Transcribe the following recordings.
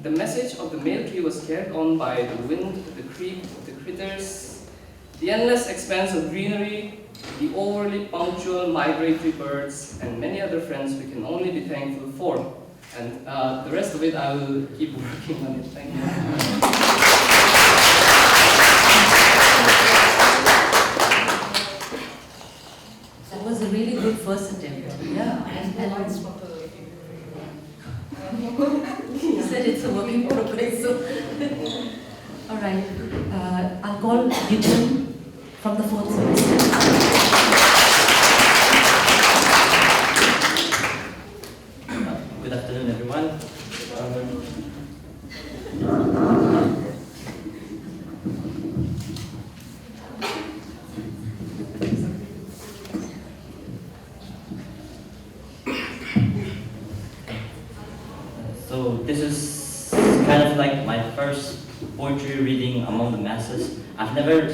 The message of the male tree was carried on by the wind, the creep of the critters, the endless expanse of greenery, the overly punctual migratory birds, and many other friends we can only be thankful for. And the rest of it, I will keep working on it. Thank you. That was a really good first attempt. Yeah. He said it's a work in progress. So. All right. I'll call Gideon from the 4th semester. Good afternoon, everyone. So this is kind of like my first poetry reading among the masses. I've read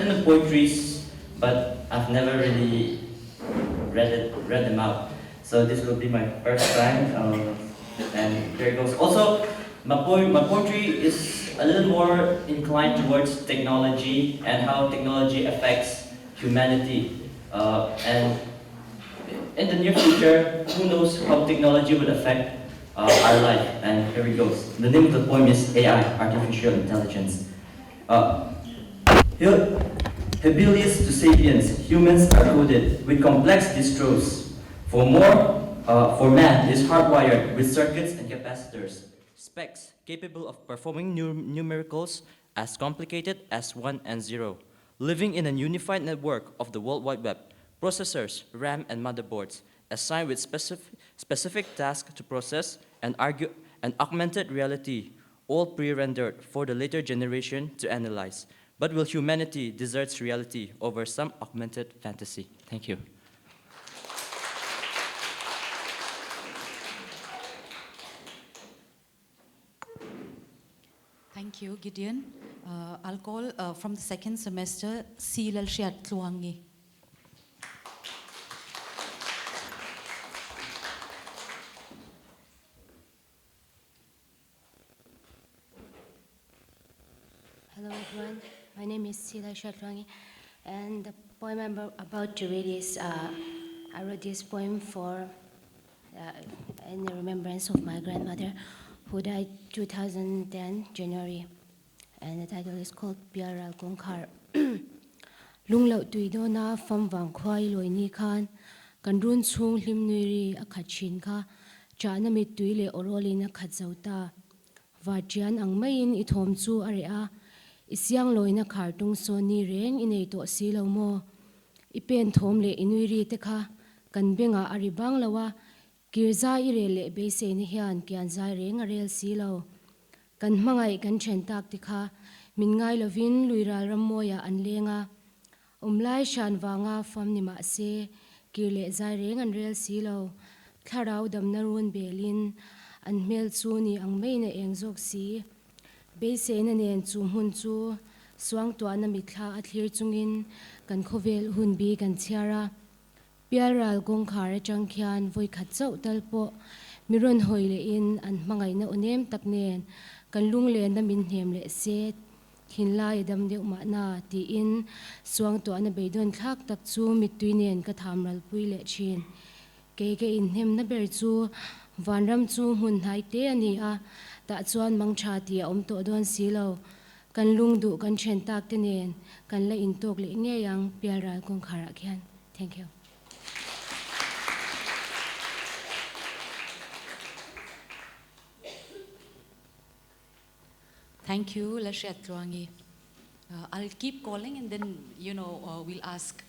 the poetries, but I've never really read them out. So this will be my first time, and here it goes. Also, my poetry is a little more inclined towards technology and how technology affects humanity. And in the near future, who knows how technology would affect our life. And here it goes. The name of the poem is AI, Artificial Intelligence. Habilis to sapiens, humans are coded with complex distros. For man is hardwired with circuits and capacitors, specs capable of performing numericals as complicated as 1 and 0, living in a unified network of the World Wide Web, processors, RAM, and motherboards, assigned with specific tasks to process and augmented reality, all pre-rendered for the later generation to analyze. But will humanity desert reality over some augmented fantasy? Thank you. Thank you, Gideon. I'll call from the 2nd semester, Silal Shiat Tluangi. Hello everyone, my name is Sila Shatrangi, and the poem I'm about to read is, I wrote this poem for in the remembrance of my grandmother who died 2010 January, and the title is called Piaral Kongkar. Lunglau tuido na fam wang khwai loi ni khan kanrun chung hlim nuiri akhatchin kha chana mi tuile oroli na khatzauta vajian ang main ithom chu area isyang loina khartung so ni reng inei to silo mo ipen thom le inuiri te kha kan benga aribang lawa kirza ire le be se ni hian kian zai reng arel silo kan hmangai kan chen tak ti kha min ngai lovin luiral ram moya an lenga umlai shan wanga fam ni ma se kirle zai reng an rel silo tharau dam narun belin an mel chu ni ang meina engzok si be se na nen chu hun chu swang to na mitla athlir chungin kan khovel hun bi kan chiara piaral gong khare changkhian voi khat chau talpo miron hoile in an hmangai na onem taknen kan lungle na min hnem le se hinlai dam deuh ma na ti in swang to na beidon thak tak chu mituinen ka thamral puile chin ke in hnem na ber chu vanram chu hun hai te ani a ta chuan mangtha ti om to don silo kan lungdu kan chen tak te nen kan la in tok le nge yang piaral kong khara khian. Thank you. Thank you, Lashiat Truangi. I'll keep calling and then, we'll ask,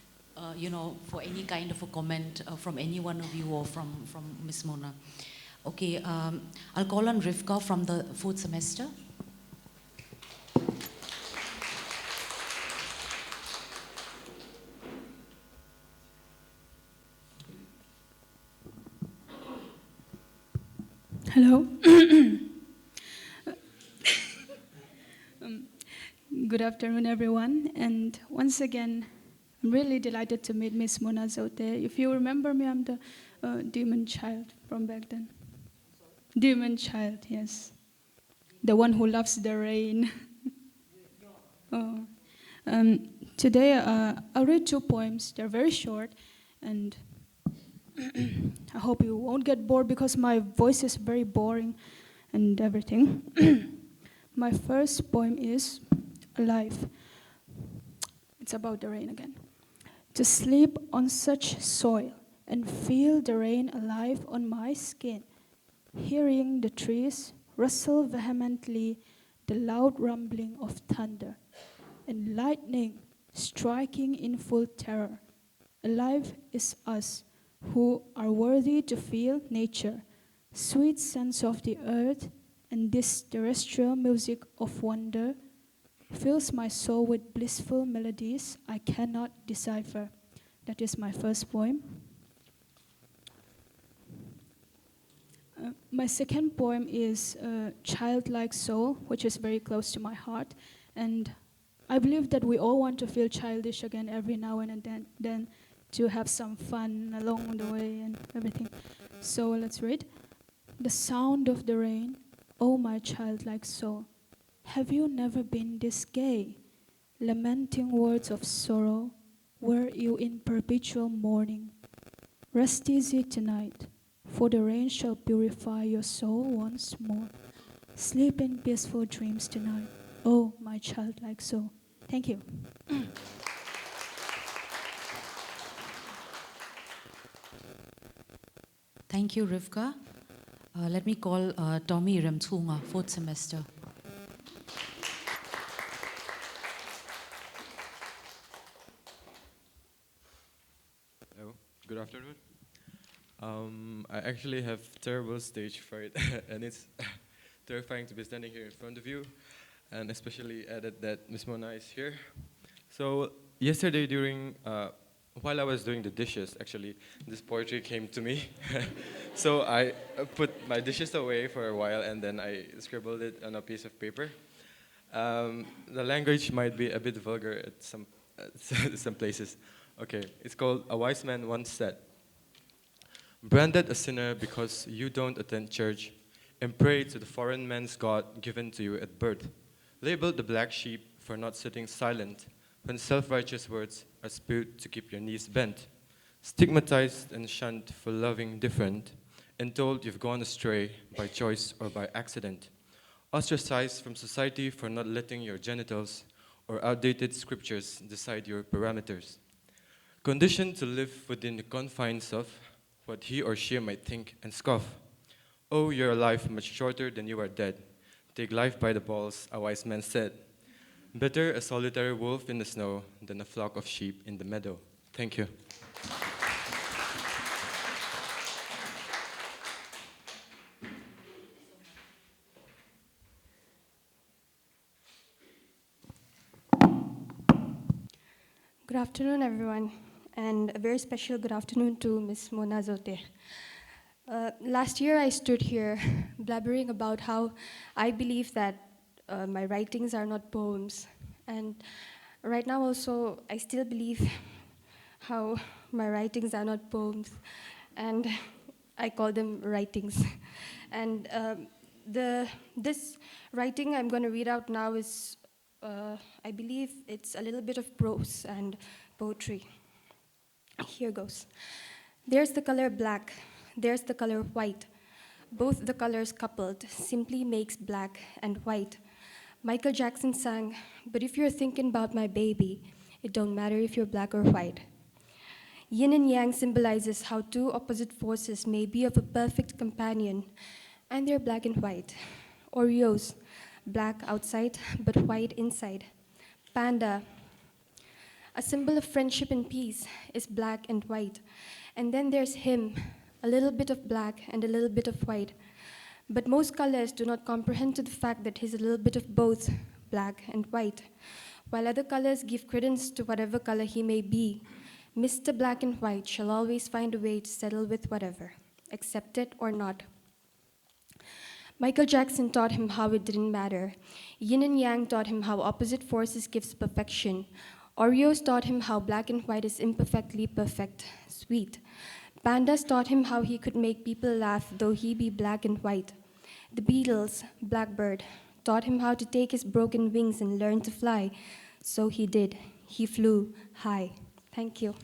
for any kind of a comment from any one of you or from Ms. Mona. Okay, I'll call on Rivka from the 4th semester. Hello. Good afternoon, everyone. And once again, I'm really delighted to meet Miss Mona Zote. If you remember me, I'm the demon child from back then. Demon child, yes. the one who loves the rain. Oh. Today, I'll read 2 poems. They're very short, and I hope you won't get bored because my voice is very boring and everything. My first poem is Alive. It's about the rain again. To sleep on such soil and feel the rain alive on my skin, hearing the trees rustle vehemently, the loud rumbling of thunder, and lightning striking in full terror. Alive is us who are worthy to feel nature, sweet sense of the earth, and this terrestrial music of wonder fills my soul with blissful melodies I cannot decipher. That is my first poem. My second poem is Childlike Soul, which is very close to my heart. And I believe that we all want to feel childish again every now and then to have some fun along the way and everything. So let's read. The sound of the rain, oh my childlike soul, have you never been this gay? Lamenting words of sorrow, were you in perpetual mourning? Rest easy tonight, for the rain shall purify your soul once more. Sleep in peaceful dreams tonight, oh my childlike soul. Thank you. Thank you, Rivka. Let me call Tommy Remtunga, 4th semester. Hello, good afternoon. I actually have terrible stage fright, and it's terrifying to be standing here in front of you, and especially added that Miss Mona is here. So yesterday while I was doing the dishes, actually, this poetry came to me. So I put my dishes away for a while, and then I scribbled it on a piece of paper. The language might be a bit vulgar at some places. Okay, it's called A Wise Man Once Said. Branded a sinner because you don't attend church and pray to the foreign man's God given to you at birth. Labeled the black sheep for not sitting silent when self-righteous words are spewed to keep your knees bent. Stigmatized and shunned for loving different and told you've gone astray by choice or by accident. Ostracized from society for not letting your genitals or outdated scriptures decide your parameters. Conditioned to live within the confines of what he or she might think and scoff. Oh, you're alive much shorter than you are dead. Take life by the balls, a wise man said. Better a solitary wolf in the snow than a flock of sheep in the meadow. Thank you. Good afternoon, everyone, and a very special good afternoon to Ms. Mona Zote. Last year, I stood here blabbering about how I believe that my writings are not poems. And right now also, I still believe how my writings are not poems. And I call them writings. And this writing I'm going to read out now is, I believe it's a little bit of prose and poetry. Here goes. There's the color black. There's the color white. Both the colors coupled simply makes black and white. Michael Jackson sang, but if you're thinking about my baby, it don't matter if you're black or white. Yin and yang symbolizes how two opposite forces may be of a perfect companion, and they're black and white. Oreos, black outside, but white inside. Panda, a symbol of friendship and peace, is black and white. And then there's him, a little bit of black and a little bit of white. But most colors do not comprehend to the fact that he's a little bit of both, black and white. While other colors give credence to whatever color he may be, Mr. Black and White shall always find a way to settle with whatever, accept it or not. Michael Jackson taught him how it didn't matter. Yin and Yang taught him how opposite forces gives perfection. Oreos taught him how black and white is imperfectly perfect, sweet. Pandas taught him how he could make people laugh though he be black and white. The Beatles, Blackbird, taught him how to take his broken wings and learn to fly. So he did. He flew high. Thank you.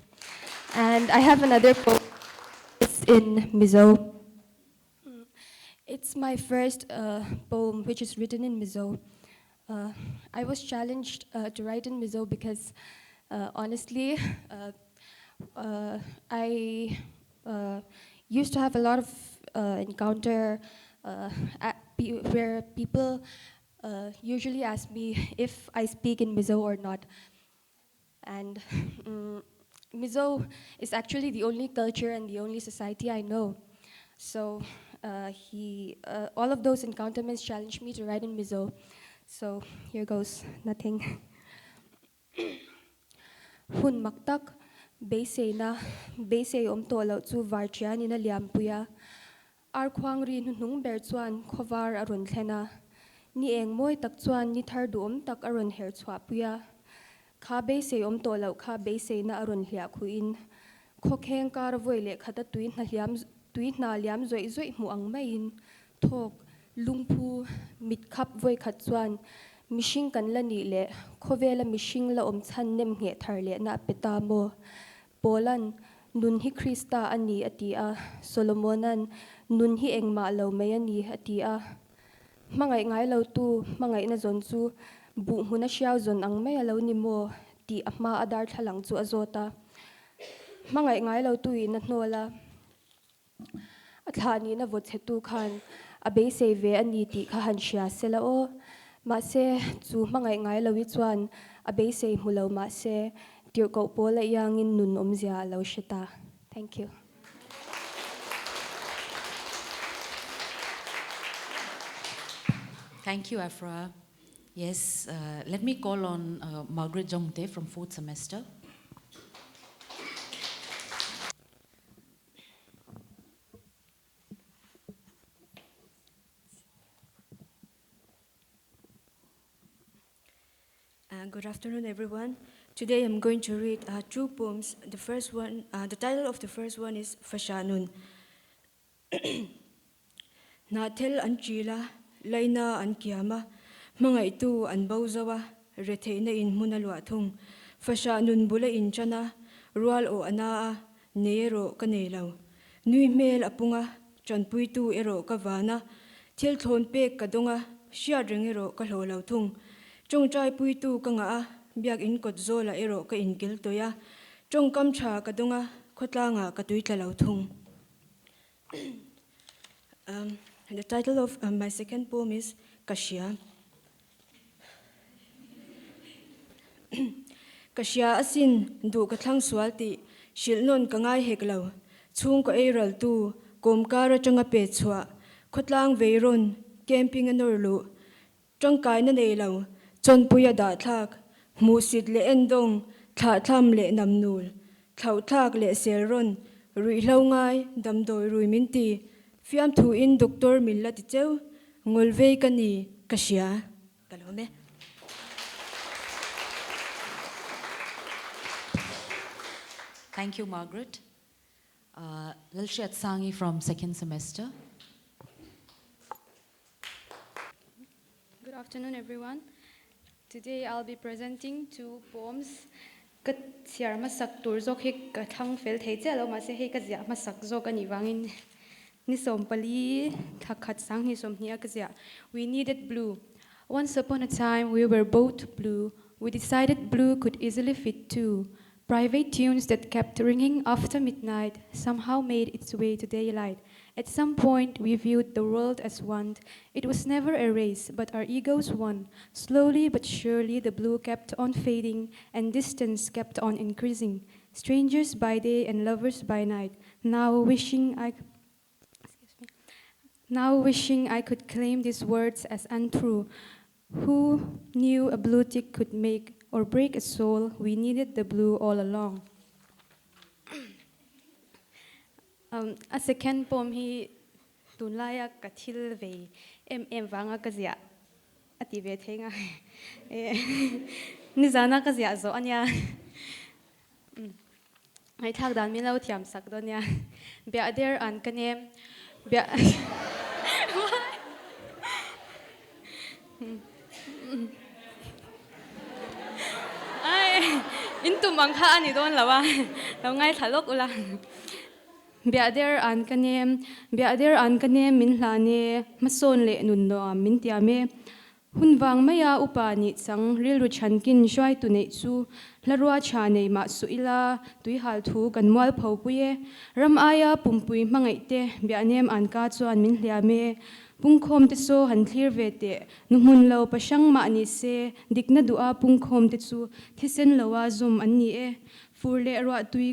And I have another poem. It's in Mizo. It's my first poem, which is written in Mizo. I was challenged to write in Mizo because, honestly, I used to have a lot of encounter where people usually ask me if I speak in Mizo or not. And Mizo is actually the only culture and the only society I know. So all of those encounterments challenged me to write in Mizo. So here goes, nothing. Hun maktak, base na, base to lau chu varchian in a liampuya. Ar kwang rin nung berchuan, kovar arun thena. Ni eng moy tak chuan ni thar duom tak arun her chwapuya. Ka base to lau ka base na arun hlia kuin. Kokheng kar voile khata tuin na liam zoi zoi muang main. Thok, lungpu, mit kap voi khat chuan. Mishing kan la ni le, kovela mishing la chan nem nge thar le na peta mo. Polan, nun hi Krista ani atia, Solomonan, nun hi engma lau may ani atia. Mangay ngay lau tu, mangay na zon chu, bu huna siyaw zon ang may lau ni mo, ti ma adar thalang chu azota. Mangay ngay lau tu inat nola. At hani na vot hetu kan, abay save ani ti kahan siya sila o. Mase chu mangay ngay lawi chuan abay say mulaw mase tir ko pola yangin nun omzia law shita. Thank you. Thank you, Afra. Yes, let me call on Margaret Jongte from 4th semester. Good afternoon, everyone. Today I'm going to read two poems. The first one, the title of the first one is Fashanun. Na tel an chila, laina an kiama, mga itu an bauzawa, rete na in munalwa thung. Fashanun bula in chana, rual o anaa, neero kanelaw. Nui mel apunga, chan puitu ero kavana, til thon pek kadunga, siya ringero kalolaw thung. Trong trai pui tu ka nga biak in kot zola ero ka in kil toya trong kam cha ka dunga khotla nga ka tui tlalau thung. The title of my second poem is Kashia. Kashia asin du ka thlang swalti shil non ka ngai heklau chung ko eral tu kom kara changa pe chwa khotlang veiron camping anorlu trong kai na nei lau Chon puya da thak, musit le endong, tha tham le namnul, thau thak le serron, rui lau ngai, dam doi rui minti, fiam thu in doktor min la ti cheu, ngol vei kani Kashia. Kalome. Thank you, Margaret. Lalshat Sangi from 2nd semester. Good afternoon, everyone. Today I'll be presenting two poems. Kat siar masak tur zok hik kathang fel thei che lo ma se hei ka zia masak zok ani wangin ni som pali thakhat sang ni som hnia ka zia. We needed blue. Once upon a time we were both blue. We decided blue could easily fit two. Private tunes that kept ringing after midnight somehow made its way to daylight. At some point, we viewed the world as one. It was never a race, but our egos won. Slowly but surely, the blue kept on fading, and distance kept on increasing. Strangers by day and lovers by night. Now wishing I could claim these words as untrue. Who knew a blue tick could make or break a soul? We needed the blue all along. A second poem he tunlaya kathil ve em wanga kazia ati ve thenga nizana kazia zo anya ai thak dan mi lo thiam sak don ya bia der an kanem bia Ai, into mangkha ani don lawa. Law ngai thalok ula. Biader an kanem min hlane mason le nun no min tiame. Hunwang maya upani sang ril ru chankin shwai tu nei chu larwa cha nei ma su ila tui hal thu kan mual phau puye ram aya pumpui mangai te bianem an ka chuan min hliame pungkhom te so han thlir ve te numun lo pasang ma ni se dikna dua pungkhom te chu thisen lowa zum an ni e furle ro tui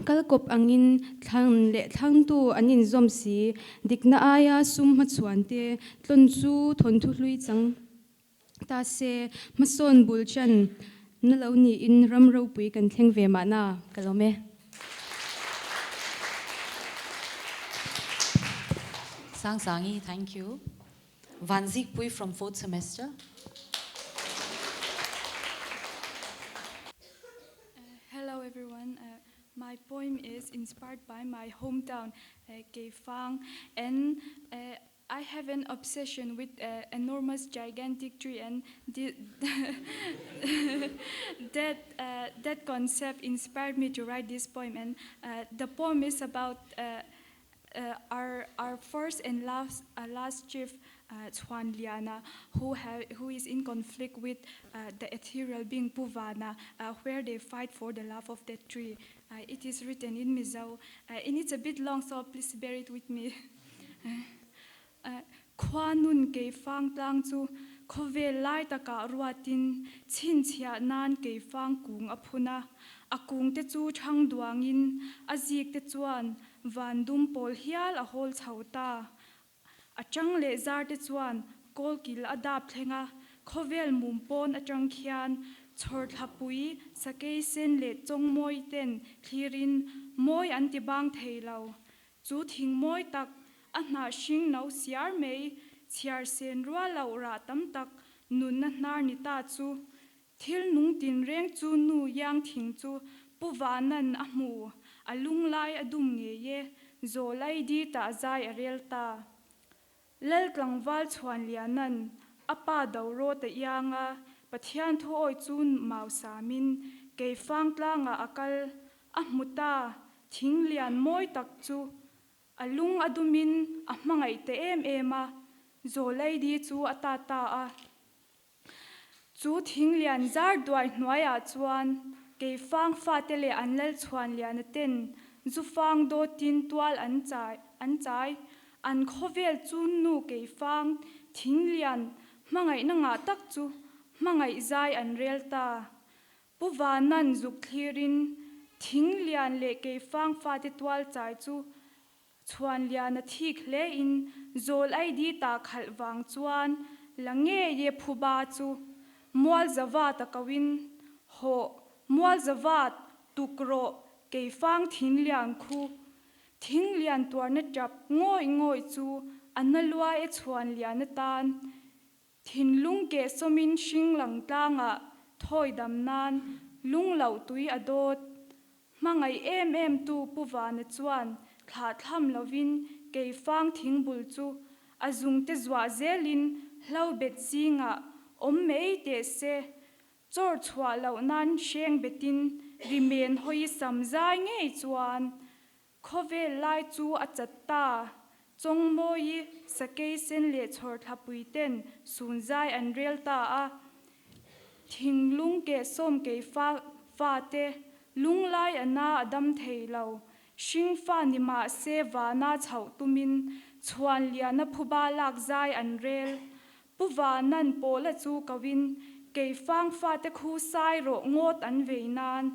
kalkop angin thang tu anin zom si dikna aya sum ma chuan te tlon chu thon thu hlui chang ta se mason bulchan na lo ni in ram ro pui kan thleng ve ma na kalome Sangi, thank you. Vanzik Pui from 4th semester. Hello everyone. My poem is inspired by my hometown, Defying, and I have an obsession with enormous, gigantic tree, and that concept inspired me to write this poem. And the poem is about our first and last chief, Chuan Liana, who is in conflict with the ethereal being Puvana, where they fight for the love of that tree. It is written in Mizo, and it's a bit long, so please bear it with me. Kwanun ke fang tlang chu khove lai taka ruatin chin chia nan ke fang kung aphuna akung te chu thang duangin azik te chuan vandum pol hial a hol chhauta achang le zar te chuan kol kil adap thlenga khovel mumpon atang khian chhor thapui sakei sen le chong moi ten thlirin moi anti bang theilo chu thing moi tak a hna hring no siar mei chiar sen ruwa lo ra tam tak nun na hnar ni ta chu thil nung tin reng chu nu yang thing chu puwanan a hmu alung lai adum nge ye zo lai di ta zai a rel ta lel tlangwal chuan lianan apa do ro ta yanga pathian tho oi chun mau samin ke fang tlanga akal a hmuta thing lian moi tak chu alung adumin a hmangai te em ema zo lai di chu ata ta a chu thing lian zar duai hnuaya chuan ke fang fa te le an lel chuan lian ten zu fang do tin twal an chai an khovel chun nu ke fang thing lian hmangai na nga tak chu hmangai zai an rel ta puwanan zuk thlirin thing lian le ke fang fa te twal chai chu chuan lian a thik hle in zol ai di ta khal wang chuan lange ye phuba chu mual zawa ta kawin ho mual zawat tukro ke fang thing lian khu thing lian tuar na tap ngoi chu analua e chuan lian tan thin lung ke somin hring lang tlanga thoi dam nan lung lau tui adot mangai em tu puwan chuan thla thlam lovin ke fang thing bul chu azung te zwa zelin hlo bet zinga om mei te se chor chwa lo nan sheng betin rimen hoi samzai ngei chuan khove lai chu achatta chong moi sakei sen le chhor thapui ten sunzai an rel ta a thinglung ke som ke fa te lung lai ana adam theilo shing fa ni ma se wana chhau tumin chuan liana phuba lak zai an rel puwanan pola chu kawin ke fang fa te khu sai ro ngot an veinan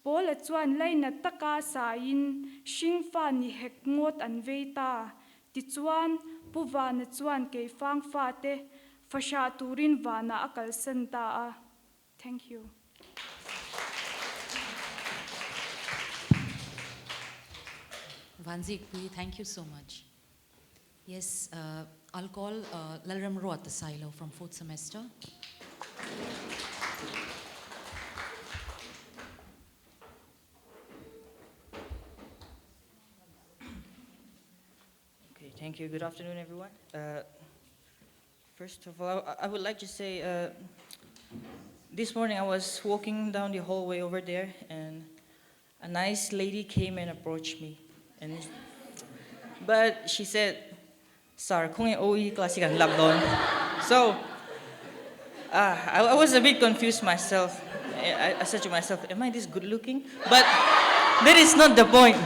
pola chuan leina taka sain shing fa ni hek ngot an veita ti chuan puwana chuan ke fang fa te fasha turin wana akal santa a thank you. Vanzik Pui, thank you so much. Yes, I'll call Lalram Ro at the silo from 4th semester. Okay, thank you. Good afternoon, everyone. First of all, I would like to say this morning I was walking down the hallway over there, and a nice lady came and approached me. But she said, "Sir, kung yung OE klase kan lockdown." So I was a bit confused myself. I said to myself, "Am I this good looking?" But that is not the point.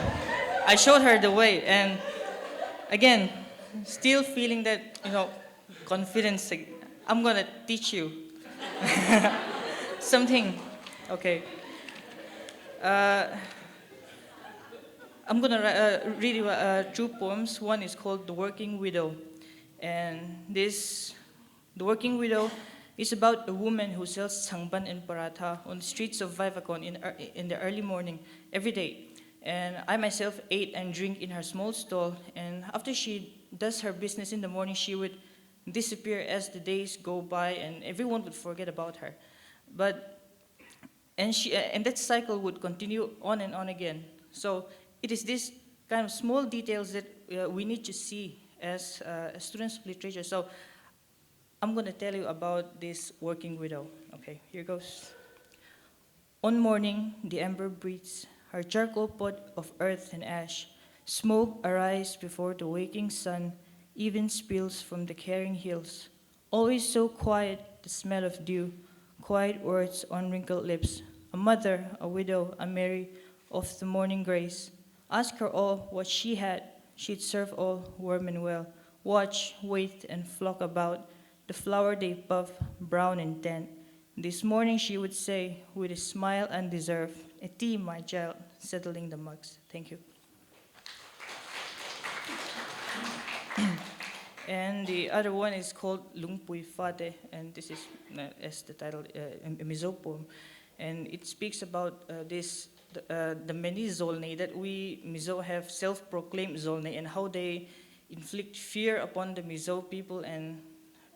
I showed her the way, and again, still feeling that, confidence. I'm gonna teach you something. Okay. I'm gonna read you two poems. One is called "The Working Widow," and "The Working Widow" is about a woman who sells changban and paratha on the streets of Vivacon in the early morning every day. And I myself ate and drink in her small stall. And after she does her business in the morning, she would disappear as the days go by, and everyone would forget about her. And that cycle would continue on and on again. So it is this kind of small details that we need to see as students of literature. So I'm going to tell you about this working widow. Okay, here goes. One morning, the ember breathes her charcoal pot of earth and ash. Smoke arise before the waking sun, even spills from the caring hills. Always so quiet, the smell of dew, quiet words on wrinkled lips. A mother, a widow, a Mary of the morning grace. Ask her all what she had, she'd serve all warm and well. Watch, wait, and flock about the flower they puff, brown and tan. This morning she would say, with a smile undeserved, "A tea, my child," settling the mugs. Thank you. And the other one is called Lungpui Fate, and this is, as the title, a Mizo poem. And it speaks about the many Zolney that we Mizo have self-proclaimed Zolney, and how they inflict fear upon the Mizo people, and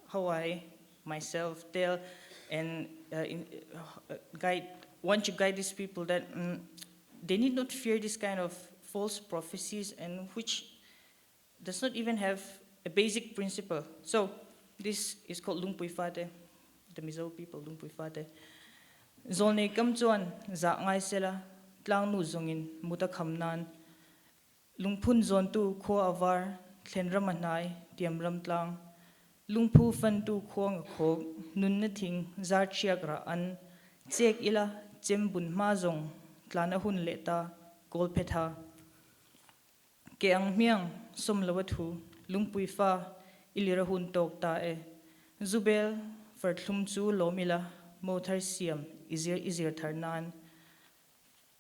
how I myself tell and want to guide these people that they need not fear this kind of false prophecies, and which does not even have a basic principle. So this is called Lungpui Fate, the Mizo people, Lungpui Fate. Zolne kam chuan za ngai sela tlang nu zongin muta khamnan lungphun zon tu kho avar thlenram anai tiamram tlang lungphu fan tu khong khok nun na thing zar chiak ra an chek ila chembun ma zong tlana hun leta kol phetha ke ang miang som lawathu lungpui fa ilira hun tok ta e zubel farthlum chu lomila mothar siam izir tharnan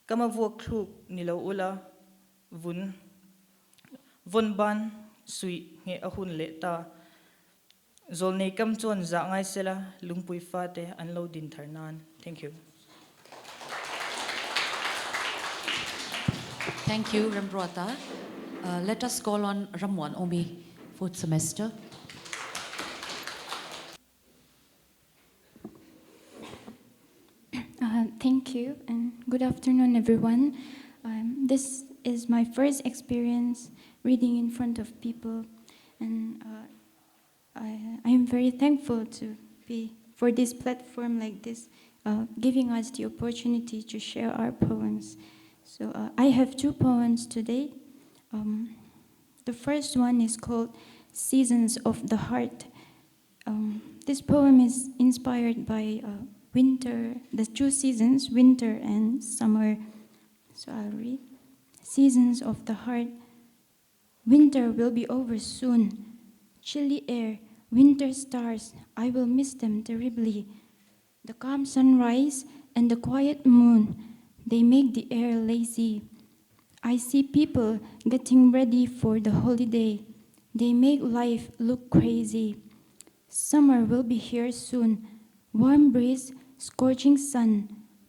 kama vok thuk nilo ula von ban sui nge ahun leta zolne kam chon za ngai sela lungpui fate anlo din tharnan. Thank you. Thank you, Rambrota. Let us call on Ramwan Omi, fourth semester. Thank you, and good afternoon, everyone. This is my first experience reading in front of people, and I am very thankful to be for this platform like this, giving us the opportunity to share our poems. So I have two poems today. The first one is called "Seasons of the Heart." This poem is inspired by winter, the two seasons, winter and summer. So I'll read. Seasons of the heart. Winter will be over soon. Chilly air, winter stars, I will miss them terribly. The calm sunrise and the quiet moon, they make the air lazy. I see people getting ready for the holiday. They make life look crazy. Summer will be here soon. Warm breeze, scorching sun.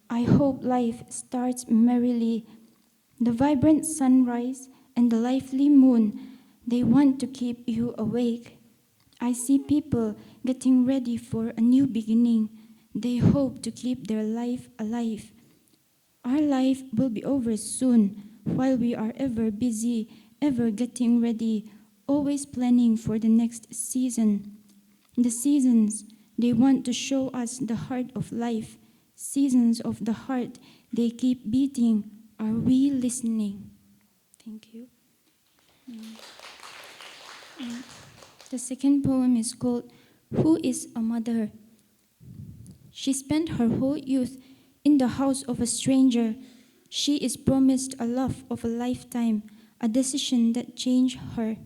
I hope life starts merrily. The vibrant sunrise and the lively moon, they want to keep you awake. I see people getting ready for a new beginning. They hope to keep their life alive. Our life will be over soon, while we are ever busy, ever getting ready, always planning for the next season. The seasons, they want to show us the heart of life. Seasons of the heart, they keep beating. Are we listening? Thank you. The second poem is called Who is a Mother? She spent her whole youth in the house of a stranger. She is promised a love of a lifetime, a decision that changed her.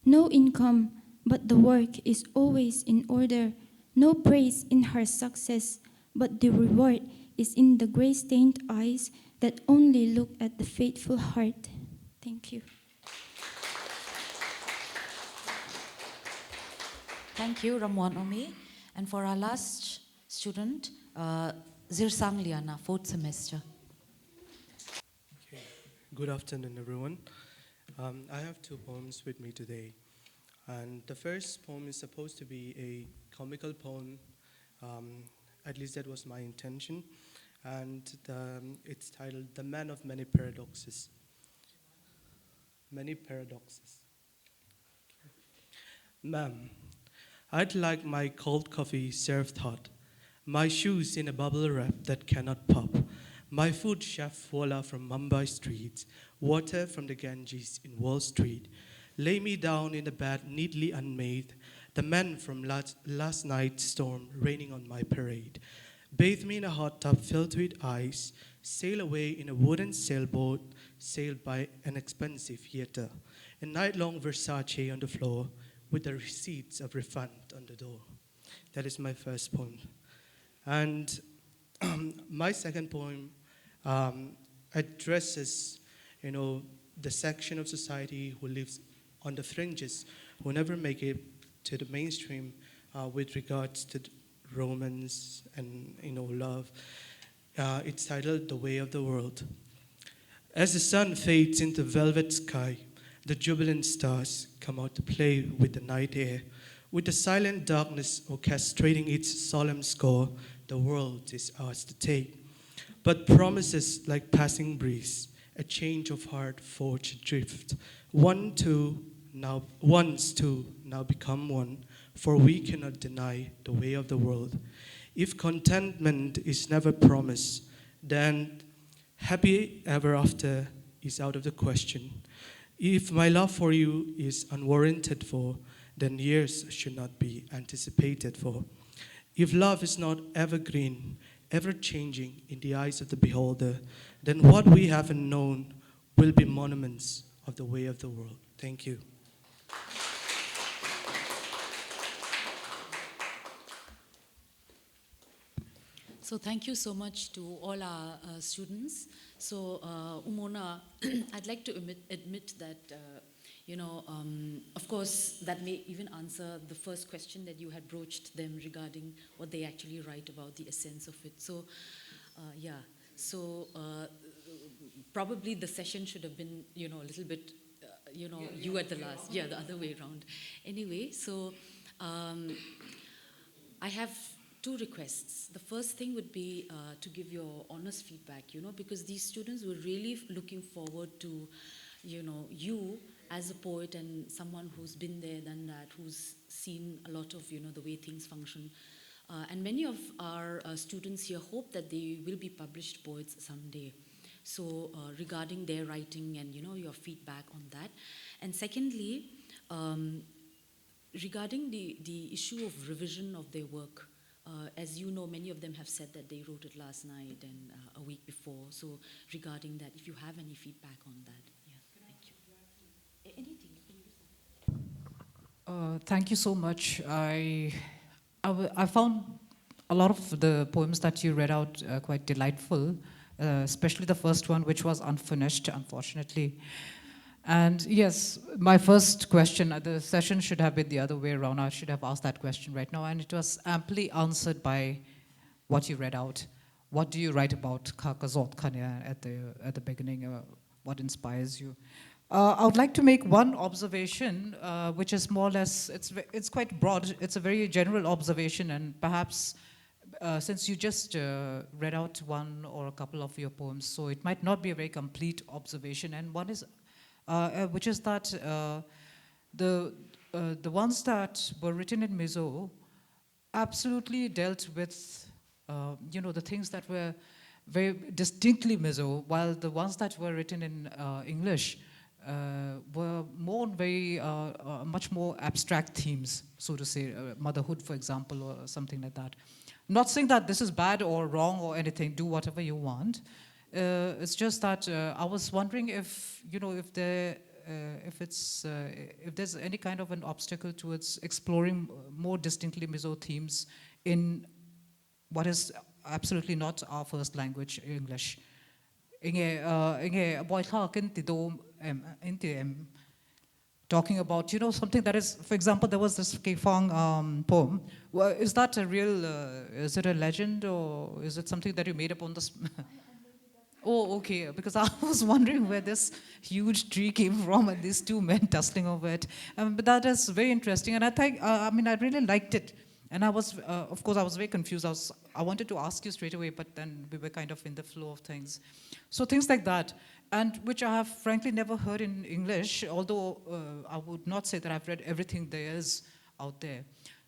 No income, but the work is always in order. No praise in her success, but the reward is in the gray-stained eyes that only look at the faithful heart. Thank you. Thank you, Ramwan Omi. And for our last student, Zirsang Liana, 4th semester. Okay. Good afternoon, everyone. I have two poems with me today. And the first poem is supposed to be a comical poem. At least that was my intention. And it's titled The Man of Many Paradoxes. Many paradoxes. Ma'am, I'd like my cold coffee served hot, my shoes in a bubble wrap that cannot pop, my food chef voila from Mumbai streets, water from the Ganges in Wall Street. Lay me down in a bed neatly unmade, the man from last night's storm raining on my parade. Bathe me in a hot tub filled with ice, sail away in a wooden sailboat sailed by an expensive theater, a night-long Versace on the floor with the receipts of refund on the door. That is my first poem. And my second poem addresses, the section of society who lives on the fringes, who never make it to the mainstream with regards to romance and love. It's titled The Way of the World. As the sun fades into velvet sky, the jubilant stars come out to play with the night air. With the silent darkness orchestrating its solemn score, the world is ours to take. But promises like passing breeze, a change of heart forged adrift. Once two, now become one, for we cannot deny the way of the world. If contentment is never promised, then happy ever after is out of the question. If my love for you is unwarranted for, then years should not be anticipated for. If love is not evergreen, ever-changing in the eyes of the beholder, then what we haven't known will be monuments of the way of the world. Thank you. So thank you so much to all our students. So Umona, I'd like to admit that, of course, that may even answer the first question that you had broached them regarding what they actually write about, the essence of it. So, probably the session should have been, a little bit, you at the last. Yeah, the other way around. Anyway, so I have two requests. The first thing would be to give your honest feedback, because these students were really looking forward to, you as a poet and someone who's been there, done that, who's seen a lot of, the way things function. And many of our students here hope that they will be published poets someday. So regarding their writing and, your feedback on that. And secondly, regarding the issue of revision of their work, as you know, many of them have said that they wrote it last night and a week before. So regarding that, if you have any feedback on that, thank you. Anything? Thank you so much. I found a lot of the poems that you read out quite delightful, especially the first one, which was unfinished, unfortunately. And yes, my first question, the session should have been the other way around. I should have asked that question right now, and it was amply answered by what you read out. What do you write about Kakazot Khanya at the beginning? What inspires you? I would like to make one observation, which is more or less, it's quite broad. It's a very general observation, and perhaps since you just read out one or a couple of your poems, so it might not be a very complete observation. And one is, which is that the ones that were written in Mizo absolutely dealt with, the things that were very distinctly Mizo, while the ones that were written in English were more very, much more abstract themes, so to say, motherhood, for example, or something like that. Not saying that this is bad or wrong or anything, do whatever you want. It's just that I was wondering if, if there's any kind of an obstacle towards exploring more distinctly Mizo themes in what is absolutely not our first language, English. Talking about, something that is, for example, there was this Kefang poem. Well, is that a real, is it a legend, or is it something that you made up on the Oh, okay, because I was wondering where this huge tree came from and these two men tussling over it. But that is very interesting, and I think, I really liked it. And I was, of course, I was very confused. I wanted to ask you straight away, but then we were kind of in the flow of things. So things like that, and which I have frankly never heard in English, although I would not say that I've read everything there is out there.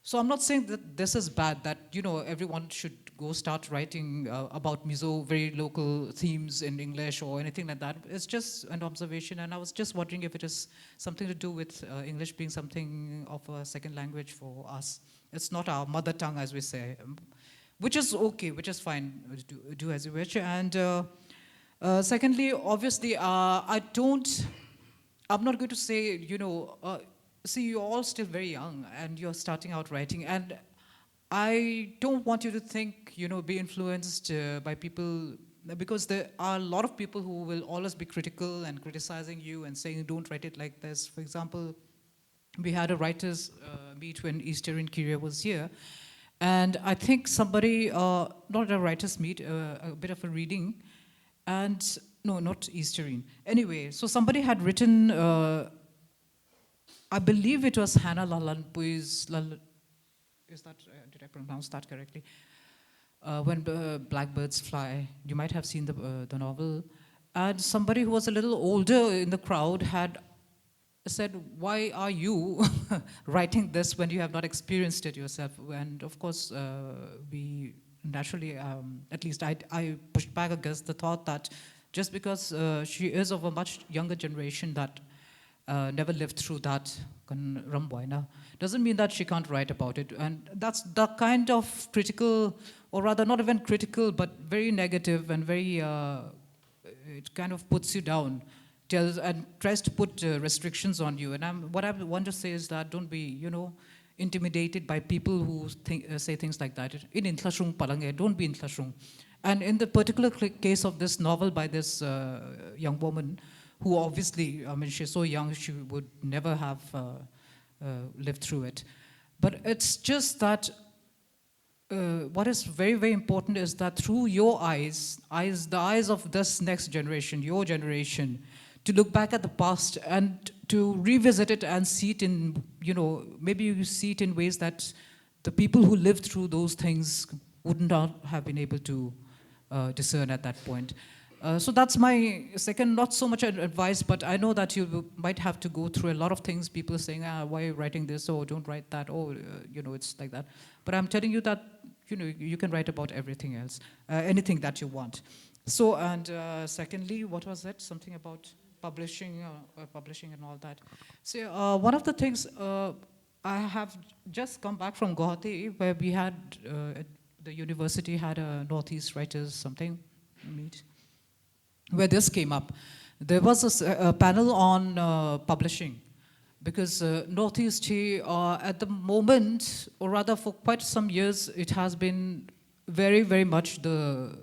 So I'm not saying that this is bad, that everyone should go start writing about Mizo, very local themes in English or anything like that. It's just an observation, and I was just wondering if it is something to do with English being something of a second language for us. It's not our mother tongue, as we say, which is okay, which is fine, do as you wish. And secondly, obviously, I'm not going to say, see, you're all still very young and you're starting out writing, and I don't want you to think, be influenced by people, because there are a lot of people who will always be critical and criticizing you and saying, don't write it like this. For example, we had a writers meet when Easter in Korea was here, and I think somebody, not a writers meet, a bit of a reading, and no, not Easterine. Anyway, so somebody had written, I believe it was Hannah Lalanpui's, is that, did I pronounce that correctly? When Blackbirds Fly. You might have seen the novel. And somebody who was a little older in the crowd had said, why are you writing this when you have not experienced it yourself? And of course, we naturally, at least I pushed back against the thought that just because she is of a much younger generation that never lived through that, doesn't mean that she can't write about it. And that's the kind of critical, or rather not even critical, but very negative and very, it kind of puts you down, and tries to put restrictions on you. And what I want to say is that don't be, intimidated by people who say things like that. In Intlasung palange, don't be Intlasung. And in the particular case of this novel by this young woman, who obviously, she's so young, she would never have lived through it. But it's just that what is very, very important is that through your eyes, the eyes of this next generation, your generation, to look back at the past and to revisit it and see it in, maybe you see it in ways that the people who lived through those things would not have been able to discern at that point. So that's my second, not so much advice, but I know that you might have to go through a lot of things, people saying, why are you writing this? Oh, don't write that. Oh, it's like that. But I'm telling you that, you can write about everything else, anything that you want. So, and secondly, what was that? Something about publishing and all that. So one of the things, I have just come back from Guwahati, where we had, the university had a Northeast Writers something meet, where this came up. There was a panel on publishing, because Northeast at the moment, or rather for quite some years, it has been very, very much the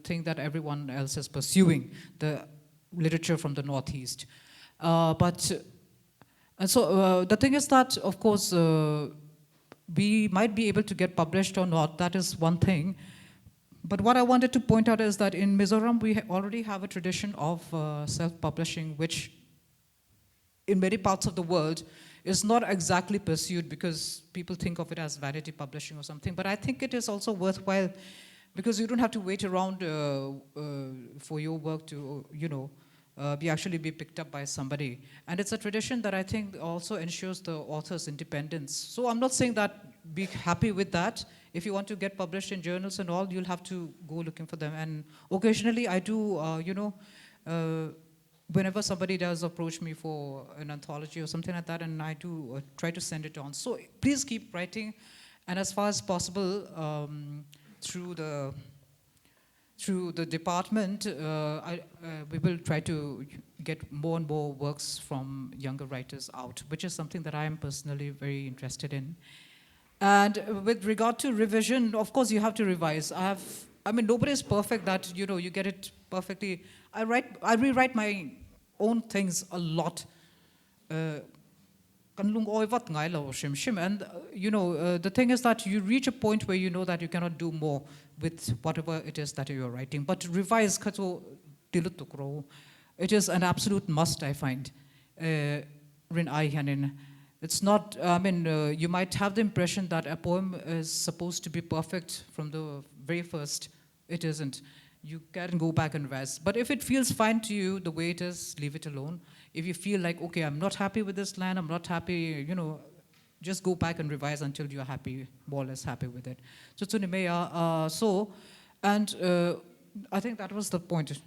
thing that everyone else is pursuing, the literature from the Northeast. And so the thing is that, of course, we might be able to get published or not, that is one thing. But what I wanted to point out is that in Mizoram, we already have a tradition of self-publishing, which in many parts of the world is not exactly pursued because people think of it as vanity publishing or something. But I think it is also worthwhile because you don't have to wait around for your work to, be actually be picked up by somebody. And it's a tradition that I think also ensures the author's independence. So I'm not saying that be happy with that. If you want to get published in journals and all, you'll have to go looking for them. And occasionally I do, whenever somebody does approach me for an anthology or something like that, and I do try to send it on. So please keep writing, and as far as possible, through the department, we will try to get more and more works from younger writers out, which is something that I am personally very interested in. And with regard to revision, of course, you have to revise. I mean, nobody is perfect that, you get it perfectly. I rewrite my own things a lot. And, the thing is that you reach a point where you know that you cannot do more with whatever it is that you're writing. But revise, it is an absolute must, I find. It's not, you might have the impression that a poem is supposed to be perfect from the very first. It isn't. You can go back and revise. But if it feels fine to you the way it is, leave it alone. If you feel like, okay, I'm not happy with this line, I'm not happy, just go back and revise until you're happy, more or less happy with it. I think that was the point.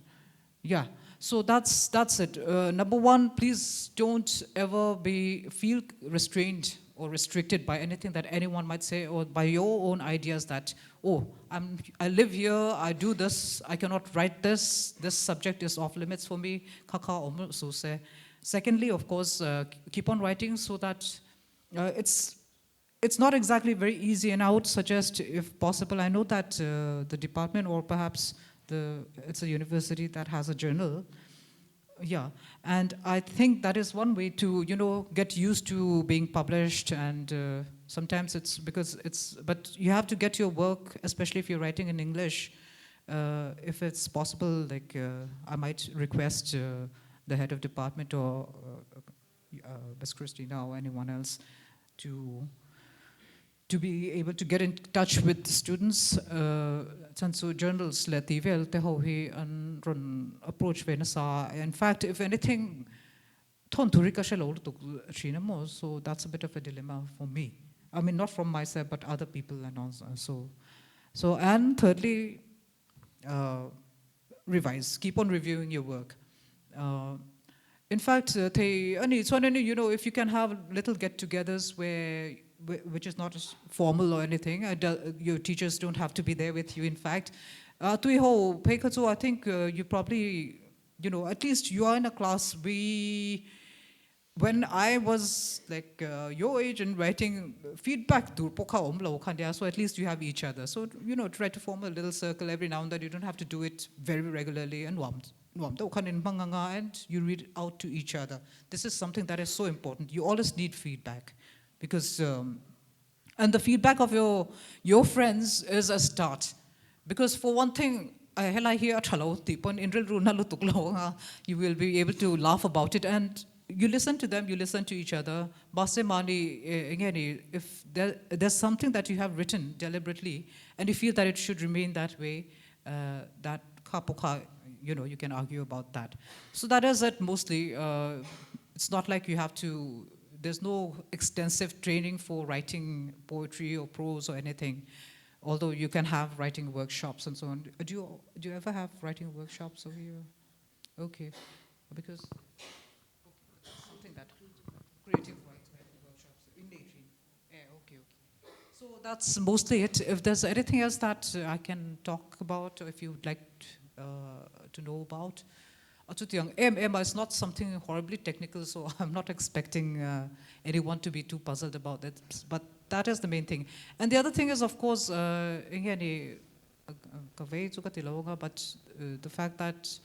Yeah. So that's it. Number one, please don't ever feel restrained or restricted by anything that anyone might say, or by your own ideas that, oh, I live here, I do this, I cannot write this subject is off limits for me. Secondly, of course, keep on writing so that it's not exactly very easy, and I would suggest, if possible, I know that the department, or perhaps it's a university that has a journal. Yeah, and I think that is one way to, get used to being published, and sometimes it's because but you have to get your work, especially if you're writing in English, if it's possible, like I might request the head of department or Ms. Christina or anyone else to be able to get in touch with students. So journals let run approach. In fact, if anything, so that's a bit of a dilemma for me. I mean, not from myself, but other people, and also. So, and thirdly, revise. Keep on reviewing your work. In fact, if you can have little get-togethers which is not formal or anything, your teachers don't have to be there with you, in fact. I think you probably, at least you are in a class. When I was like your age and writing feedback, so at least you have each other. So, try to form a little circle every now and then. You don't have to do it very regularly, and you read out to each other. This is something that is so important. You always need feedback. Because, and the feedback of your friends is a start. Because for one thing, you will be able to laugh about it, and you listen to them, you listen to each other. If there's something that you have written deliberately, and you feel that it should remain that way, you can argue about that. So that is it mostly. It's not like you have to. There's no extensive training for writing poetry or prose or anything, although you can have writing workshops and so on. Do you ever have writing workshops over here? Okay, because something that creative writing workshops in Beijing. Yeah, okay. So that's mostly it. If there's anything else that I can talk about, or if you would like to know about. MM is not something horribly technical, so I'm not expecting anyone to be too puzzled about it. But that is the main thing. And the other thing is, of course, but the fact that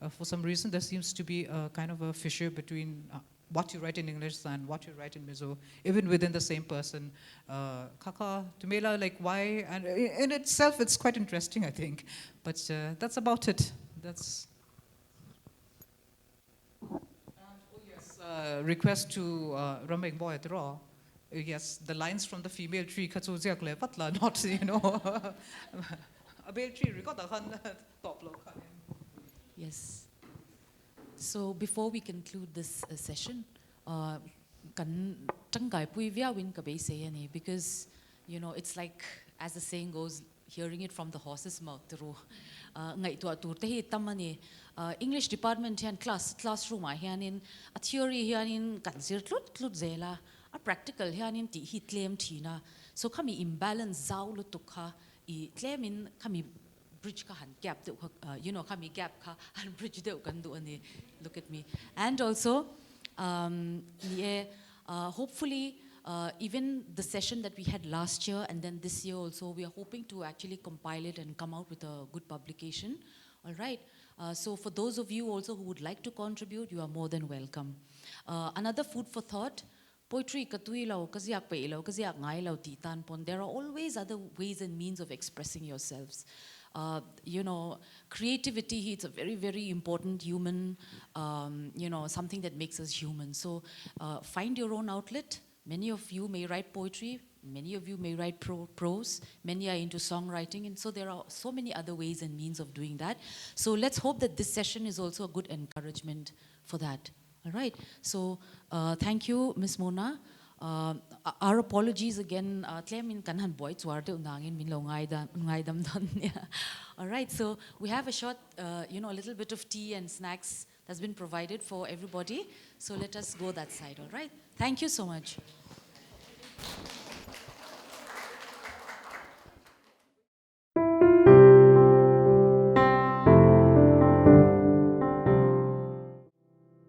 for some reason there seems to be a kind of a fissure between what you write in English and what you write in Mizo, even within the same person. Kaka, Tumela, like why? And in itself, it's quite interesting, I think. But that's about it. That's. Request to Rameng Boy draw. Yes, the lines from the female tree, not, a male tree, Yes. So before we conclude this session, kan tangkai pui via win ka say ani, because it's like, as the saying goes, hearing it from the horse's mouth through ngai tu atur te hi tamani English department hian classroom a hianin a theory hianin kan zir tlut zela a practical hianin ti hi claim thina, so kami imbalance zau lu tukha I claim in kami bridge ka han gap de kami gap ka han bridge de kan do ani, look at me. And also hopefully even the session that we had last year and then this year also, we are hoping to actually compile it and come out with a good publication. All right. So for those of you also who would like to contribute, you are more than welcome. Another food for thought, poetry katui lau kaziak pe lau kaziak ngai lau ti tan pon. There are always other ways and means of expressing yourselves. Creativity, it's a very, very important human, something that makes us human. So find your own outlet. Many of you may write poetry, many of you may write prose, many are into songwriting, and so there are so many other ways and means of doing that. So let's hope that this session is also a good encouragement for that. All right, so thank you, Ms. Mona. Our apologies again. All right, so we have a short, a little bit of tea and snacks that's been provided for everybody. So let us go that side, all right? Thank you so much.